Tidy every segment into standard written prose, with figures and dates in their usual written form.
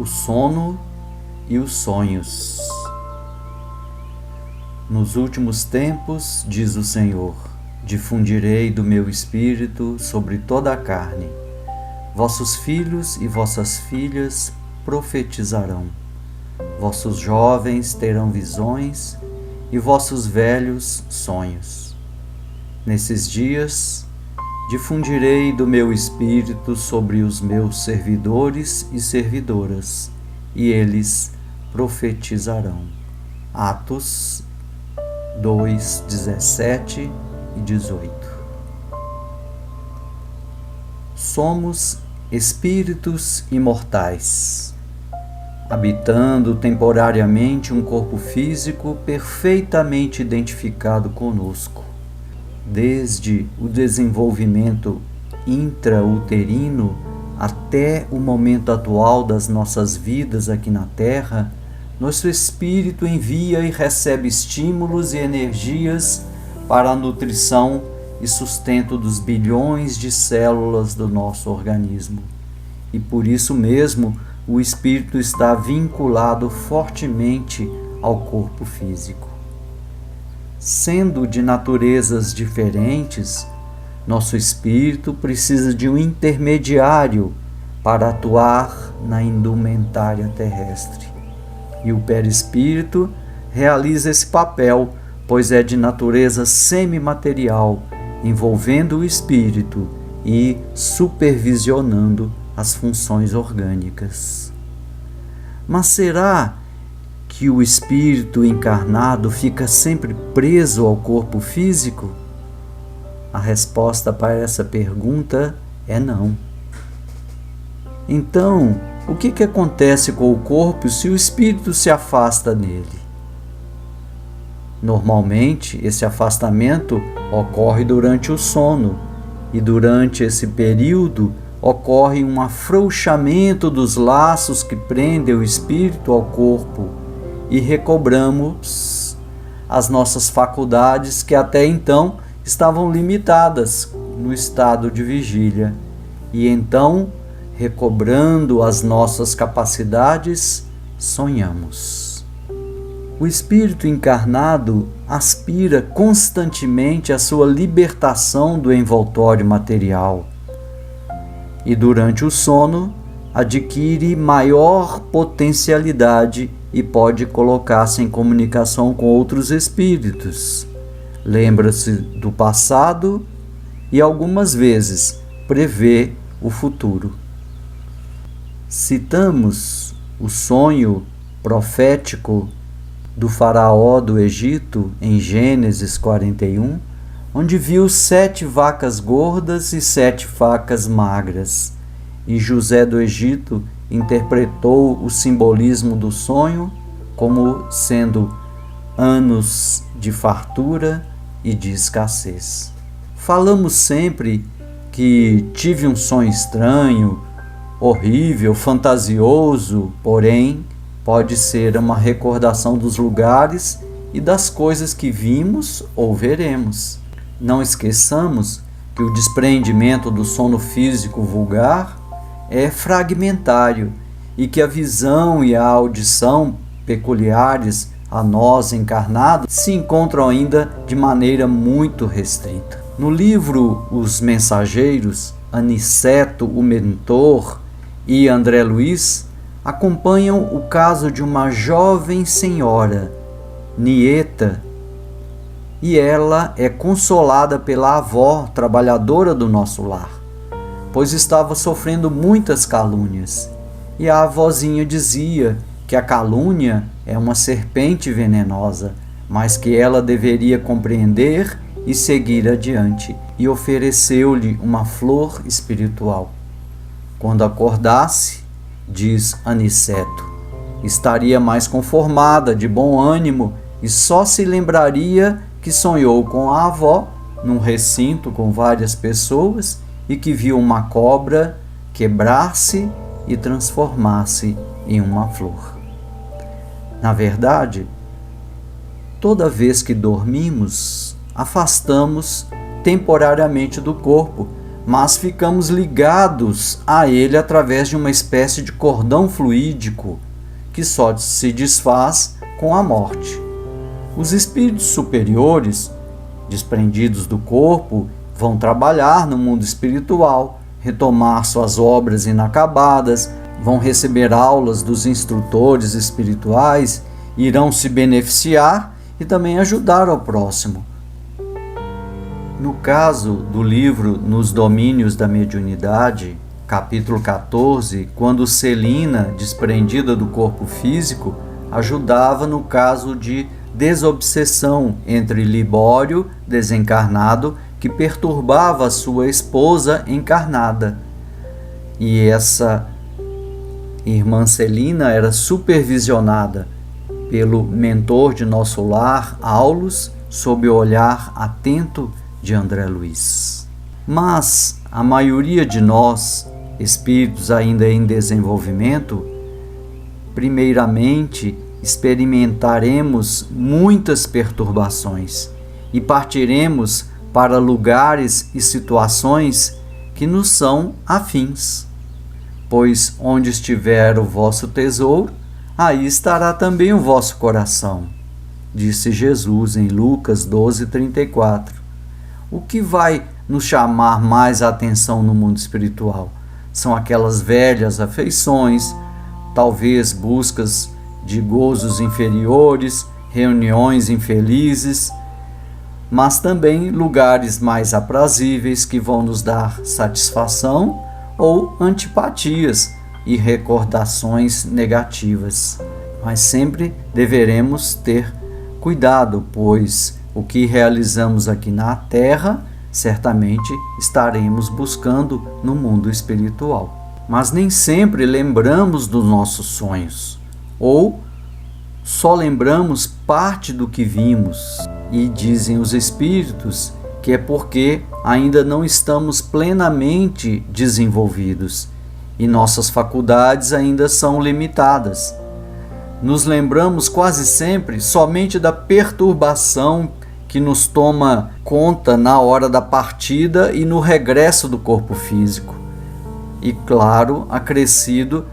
o sono e os sonhos. Nos últimos tempos, diz o Senhor, difundirei do meu espírito sobre toda a carne. Vossos filhos e vossas filhas profetizarão. Vossos jovens terão visões e vossos velhos sonhos. Nesses dias, difundirei do meu espírito sobre os meus servidores e servidoras, e eles profetizarão. Atos 2, 17 e 18. Somos espíritos imortais, habitando temporariamente um corpo físico perfeitamente identificado conosco. Desde o desenvolvimento intrauterino até o momento atual das nossas vidas aqui na Terra, nosso espírito envia e recebe estímulos e energias para a nutrição e sustento dos bilhões de células do nosso organismo. E por isso mesmo, o espírito está vinculado fortemente ao corpo físico. Sendo de naturezas diferentes, nosso espírito precisa de um intermediário para atuar na indumentária terrestre. E o perispírito realiza esse papel, pois é de natureza semimaterial, envolvendo o espírito e supervisionando as funções orgânicas. Mas será que o espírito encarnado fica sempre preso ao corpo físico? A resposta para essa pergunta é não. Então, o que acontece com o corpo se o espírito se afasta dele? Normalmente, esse afastamento ocorre durante o sono, e durante esse período ocorre um afrouxamento dos laços que prendem o espírito ao corpo e recobramos as nossas faculdades que até então estavam limitadas no estado de vigília. E então, recobrando as nossas capacidades, sonhamos. O espírito encarnado aspira constantemente à sua libertação do envoltório material e durante o sono adquire maior potencialidade e pode colocar-se em comunicação com outros espíritos. Lembra-se do passado e algumas vezes prevê o futuro. Citamos o sonho profético do faraó do Egito em Gênesis 41, onde viu 7 vacas gordas e 7 vacas magras. E José do Egito interpretou o simbolismo do sonho como sendo anos de fartura e de escassez. Falamos sempre que tive um sonho estranho, horrível, fantasioso, porém pode ser uma recordação dos lugares e das coisas que vimos ou veremos. Não esqueçamos que o desprendimento do sono físico vulgar é fragmentário e que a visão e a audição peculiares a nós encarnados se encontram ainda de maneira muito restrita. No livro Os Mensageiros, Aniceto, o mentor, e André Luiz acompanham o caso de uma jovem senhora, Nieta, e ela é consolada pela avó trabalhadora do nosso lar, pois estava sofrendo muitas calúnias. E a avózinha dizia que a calúnia é uma serpente venenosa, mas que ela deveria compreender e seguir adiante, e ofereceu-lhe uma flor espiritual. Quando acordasse, diz Aniceto, estaria mais conformada, de bom ânimo, e só se lembraria que sonhou com a avó num recinto com várias pessoas e que viu uma cobra quebrar-se e transformar-se em uma flor. Na verdade, toda vez que dormimos, afastamos temporariamente do corpo, mas ficamos ligados a ele através de uma espécie de cordão fluídico que só se desfaz com a morte. Os espíritos superiores, desprendidos do corpo, vão trabalhar no mundo espiritual, retomar suas obras inacabadas, vão receber aulas dos instrutores espirituais, irão se beneficiar e também ajudar ao próximo. No caso do livro Nos Domínios da Mediunidade, capítulo 14, quando Celina, desprendida do corpo físico, ajudava no caso de desobsessão entre Libório, desencarnado, que perturbava a sua esposa encarnada. E essa irmã Celina era supervisionada pelo mentor de nosso lar, Aulus, sob o olhar atento de André Luiz. Mas a maioria de nós, espíritos ainda em desenvolvimento, primeiramente experimentaremos muitas perturbações e partiremos para lugares e situações que nos são afins. Pois onde estiver o vosso tesouro, aí estará também o vosso coração, disse Jesus em Lucas 12:34. O que vai nos chamar mais a atenção no mundo espiritual? São aquelas velhas afeições, talvez buscas de gozos inferiores, reuniões infelizes, mas também lugares mais aprazíveis que vão nos dar satisfação ou antipatias e recordações negativas. Mas sempre deveremos ter cuidado, pois o que realizamos aqui na Terra, certamente estaremos buscando no mundo espiritual. Mas nem sempre lembramos dos nossos sonhos, ou só lembramos parte do que vimos. E dizem os espíritos que é porque ainda não estamos plenamente desenvolvidos e nossas faculdades ainda são limitadas. Nos lembramos quase sempre somente da perturbação que nos toma conta na hora da partida e no regresso do corpo físico. E, claro, acrescido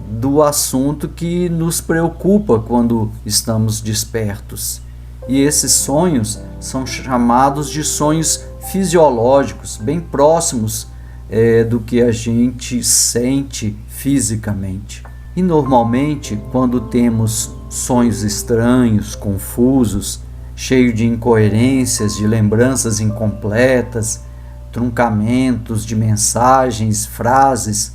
do assunto que nos preocupa quando estamos despertos. E esses sonhos são chamados de sonhos fisiológicos, bem próximos do que a gente sente fisicamente. E normalmente, quando temos sonhos estranhos, confusos, cheios de incoerências, de lembranças incompletas, truncamentos de mensagens, frases,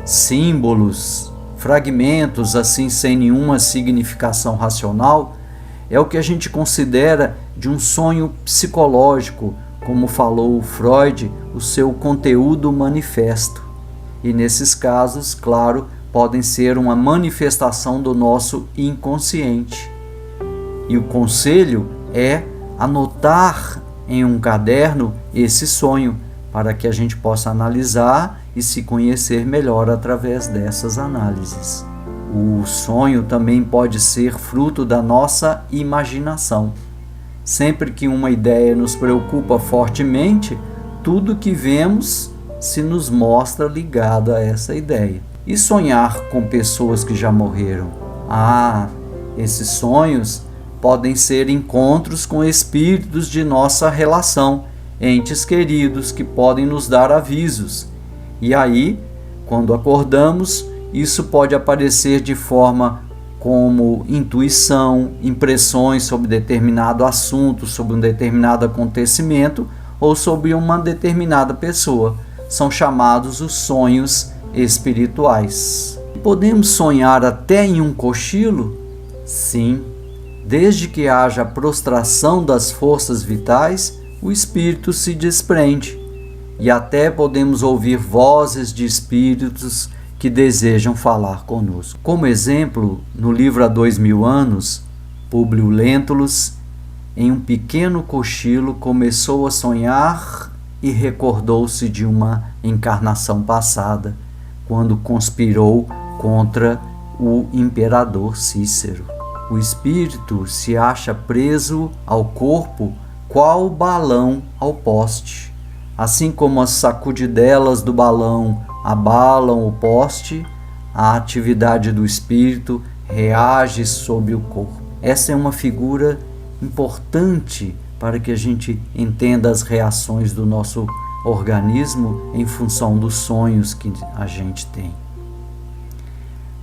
símbolos, fragmentos assim sem nenhuma significação racional, é o que a gente considera de um sonho psicológico, como falou Freud, o seu conteúdo manifesto. E nesses casos, claro, podem ser uma manifestação do nosso inconsciente. E o conselho é anotar em um caderno esse sonho, para que a gente possa analisar e se conhecer melhor através dessas análises. O sonho também pode ser fruto da nossa imaginação. Sempre que uma ideia nos preocupa fortemente, tudo que vemos se nos mostra ligado a essa ideia. E sonhar com pessoas que já morreram? Esses sonhos podem ser encontros com espíritos de nossa relação, entes queridos que podem nos dar avisos. E aí, quando acordamos, isso pode aparecer de forma como intuição, impressões sobre determinado assunto, sobre um determinado acontecimento ou sobre uma determinada pessoa. São chamados os sonhos espirituais. Podemos sonhar até em um cochilo? Sim, desde que haja prostração das forças vitais, o espírito se desprende. E até podemos ouvir vozes de espíritos que desejam falar conosco. Como exemplo, no livro Há 2000 anos, Públio Lentulus, em um pequeno cochilo, começou a sonhar e recordou-se de uma encarnação passada, quando conspirou contra o imperador Cícero. O espírito se acha preso ao corpo, qual balão ao poste. Assim como as sacudidelas do balão abalam o poste, a atividade do espírito reage sobre o corpo. Essa é uma figura importante para que a gente entenda as reações do nosso organismo em função dos sonhos que a gente tem.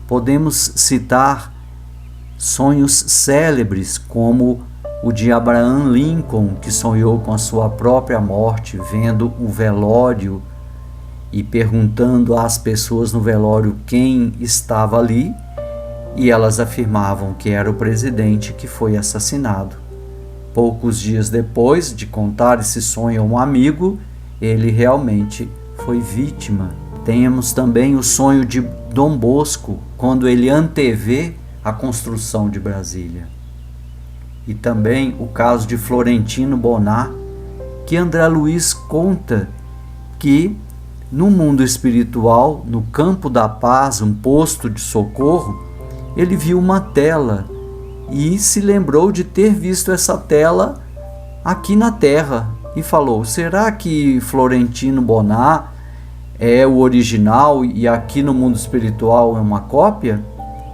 Podemos citar sonhos célebres, como o de Abraham Lincoln, que sonhou com a sua própria morte, vendo o velório e perguntando às pessoas no velório quem estava ali, e elas afirmavam que era o presidente que foi assassinado. Poucos dias depois de contar esse sonho a um amigo, ele realmente foi vítima. Temos também o sonho de Dom Bosco, quando ele antevê a construção de Brasília. E também o caso de Florentino Bonat, que André Luiz conta que no mundo espiritual, no campo da paz, um posto de socorro, ele viu uma tela e se lembrou de ter visto essa tela aqui na Terra e falou: será que Florentino Bonat é o original e aqui no mundo espiritual é uma cópia?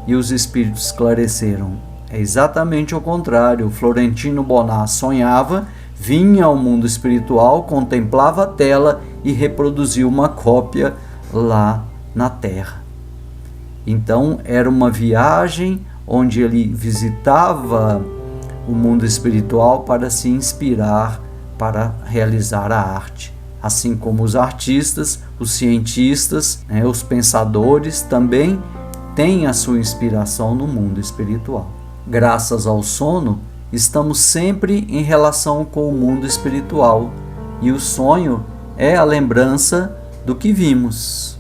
E os espíritos esclareceram: é exatamente o contrário. Florentino Bonat sonhava, vinha ao mundo espiritual, contemplava a tela e reproduziu uma cópia lá na Terra. Então era uma viagem onde ele visitava o mundo espiritual para se inspirar para realizar a arte. Assim como os artistas, os cientistas, os pensadores também têm a sua inspiração no mundo espiritual. Graças ao sono, estamos sempre em relação com o mundo espiritual, e o sonho é a lembrança do que vimos.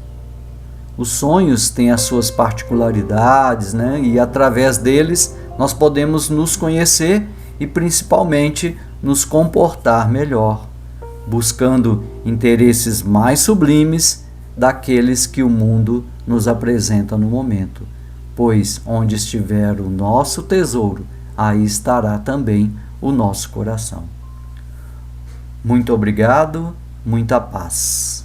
Os sonhos têm as suas particularidades, e através deles nós podemos nos conhecer e principalmente nos comportar melhor, buscando interesses mais sublimes daqueles que o mundo nos apresenta no momento. Pois onde estiver o nosso tesouro, aí estará também o nosso coração. Muito obrigado, muita paz.